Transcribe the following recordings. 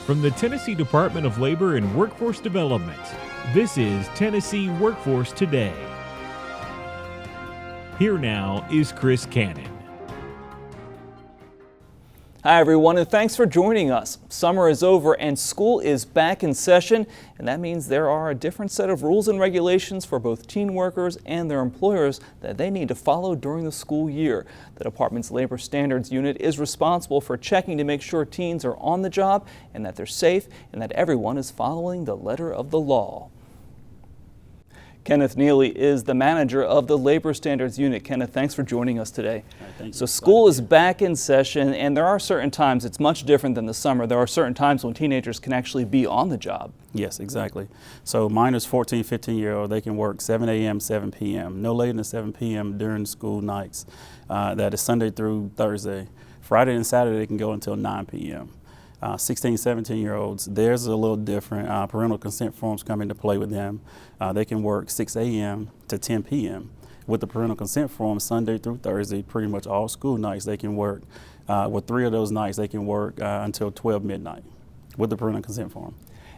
From the Tennessee Department of Labor and Workforce Development, this is Tennessee Workforce Today. Here now is Chris Cannon. Hi everyone, and thanks for joining us. Summer is over and school is back in session, and that means there are a different set of rules and regulations for both teen workers and their employers that they need to follow during the school year. The department's Labor Standards Unit is responsible for checking to make sure teens are on the job and that they're safe and that everyone is following the letter of the law. Kenneth Nealy is the manager of the Labor Standards Unit. Kenneth, thanks for joining us today. So school is back in session, and there are certain times, it's much different than the summer, there are certain times when teenagers can actually be on the job. Yes, exactly. So minors 14, 15-year-old, they can work 7 a.m., 7 p.m., no later than 7 p.m. during school nights. That is Sunday through Thursday. Friday and Saturday they can go until 9 p.m. 16, 17-year-olds, theirs is a little different. Parental consent forms come into play with them. They can work 6 a.m. to 10 p.m. With the parental consent form, Sunday through Thursday, pretty much all school nights, they can work. With 3 of those nights, they can work until 12 midnight with the parental consent form.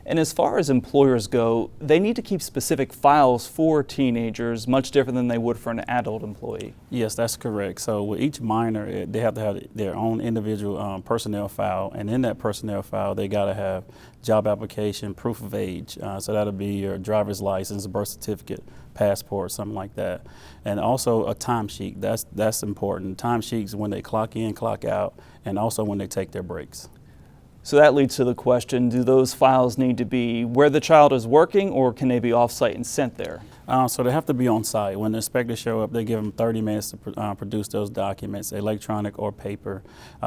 And as far as employers go, they need to keep specific files for teenagers, much different than they would for an adult employee. Yes, that's correct. So with each minor, they have to have their own individual personnel file, and in that personnel file, they got to have job application, proof of age. So that'll be your driver's license, birth certificate, passport, something like that. And also a timesheet. That's important. Timesheets when they clock in, clock out, and also when they take their breaks. So that leads to the question, do those files need to be where the child is working, or can they be off-site and sent there? So they have to be on site. When the inspectors show up, they give them 30 minutes to produce those documents, electronic or paper.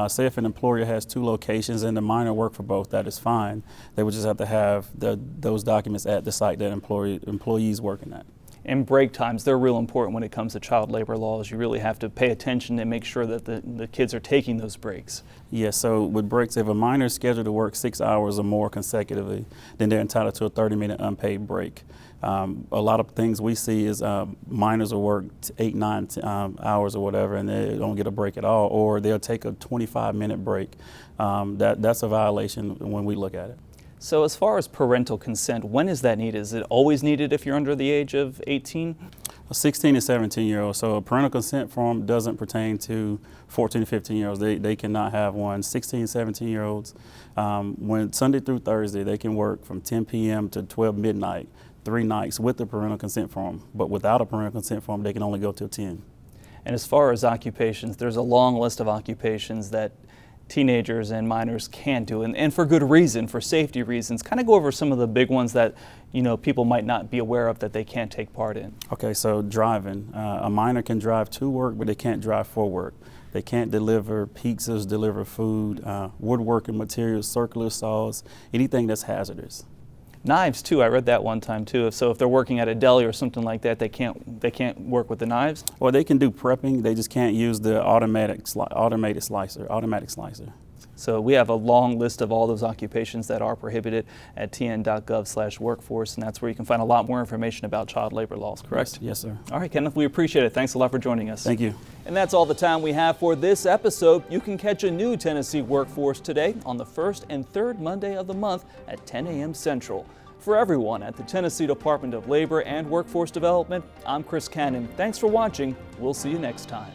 Say if an employer has 2 locations and the minor work for both, that is fine. They would just have to have those documents at the site that employees working at. And break times, they're real important when it comes to child labor laws. You really have to pay attention and make sure that the kids are taking those breaks. Yes, so with breaks, if a minor is scheduled to work 6 hours or more consecutively, then they're entitled to a 30-minute unpaid break. A lot of things we see is minors will work 8, 9 hours or whatever, and they don't get a break at all, or they'll take a 25-minute break. That's a violation when we look at it. So as far as parental consent, when is that needed? Is it always needed if you're under the age of 18? 16 and 17-year-olds. So a parental consent form doesn't pertain to 14 to 15-year-olds. They cannot have one. 16, 17-year-olds, when Sunday through Thursday, they can work from 10 p.m. to 12 midnight, 3 nights with the parental consent form. But without a parental consent form, they can only go till 10. And as far as occupations, there's a long list of occupations that teenagers and minors can't do, and for good reason, for safety reasons. Kind of go over some of the big ones that people might not be aware of that they can't take part in. Okay, so driving. A minor can drive to work, but they can't drive for work. They can't deliver pizzas, deliver food, woodworking materials, circular saws, anything that's hazardous. Knives too, I read that one time too. So if they're working at a deli or something like that, they can't work with the knives? Well, they can do prepping, they just can't use the automatic slicer. So we have a long list of all those occupations that are prohibited at tn.gov/workforce, and that's where you can find a lot more information about child labor laws, correct? Yes, sir. All right, Kenneth, we appreciate it. Thanks a lot for joining us. Thank you. And that's all the time we have for this episode. You can catch a new Tennessee Workforce Today on the first and third Monday of the month at 10 a.m. Central. For everyone at the Tennessee Department of Labor and Workforce Development, I'm Chris Cannon. Thanks for watching. We'll see you next time.